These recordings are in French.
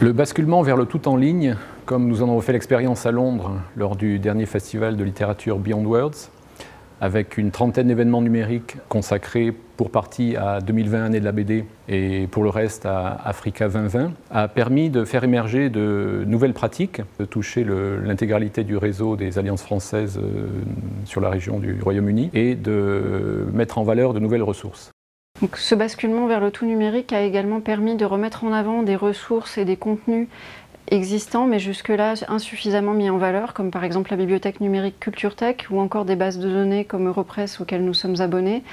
Le basculement vers le tout en ligne, comme nous en avons fait l'expérience à Londres lors du dernier festival de littérature Beyond Words, avec une trentaine d'événements numériques consacrés pour partie à 2020 année de la BD et pour le reste à Africa 2020, a permis de faire émerger de nouvelles pratiques, de toucher l'intégralité du réseau des alliances françaises sur la région du Royaume-Uni et de mettre en valeur de nouvelles ressources. Donc, ce basculement vers le tout numérique a également permis de remettre en avant des ressources et des contenus existants, mais jusque-là insuffisamment mis en valeur, comme par exemple la bibliothèque numérique CultureTech ou encore des bases de données comme Europress auxquelles nous sommes abonnés,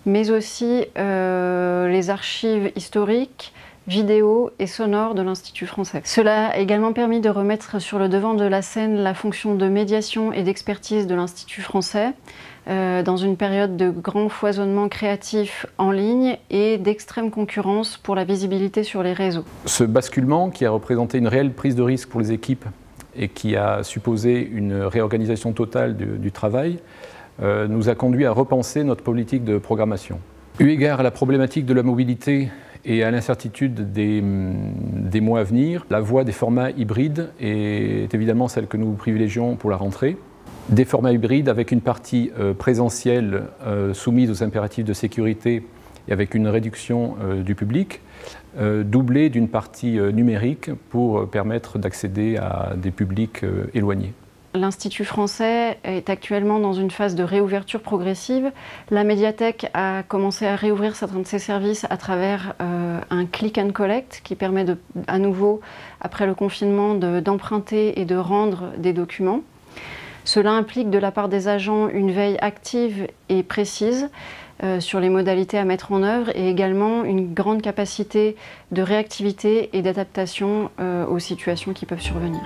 mais aussi les archives historiques, vidéo et sonores de l'Institut français. Cela a également permis de remettre sur le devant de la scène la fonction de médiation et d'expertise de l'Institut français dans une période de grand foisonnement créatif en ligne et d'extrême concurrence pour la visibilité sur les réseaux. Ce basculement, qui a représenté une réelle prise de risque pour les équipes et qui a supposé une réorganisation totale du travail, nous a conduit à repenser notre politique de programmation. Eu égard à la problématique de la mobilité et à l'incertitude des mois à venir, la voie des formats hybrides est évidemment celle que nous privilégions pour la rentrée. Des formats hybrides avec une partie présentielle soumise aux impératifs de sécurité et avec une réduction du public, doublée d'une partie numérique pour permettre d'accéder à des publics éloignés. L'Institut français est actuellement dans une phase de réouverture progressive. La médiathèque a commencé à réouvrir certains de ses services à travers un click and collect qui permet à nouveau, après le confinement, d'emprunter et de rendre des documents. Cela implique de la part des agents une veille active et précise sur les modalités à mettre en œuvre et également une grande capacité de réactivité et d'adaptation aux situations qui peuvent survenir.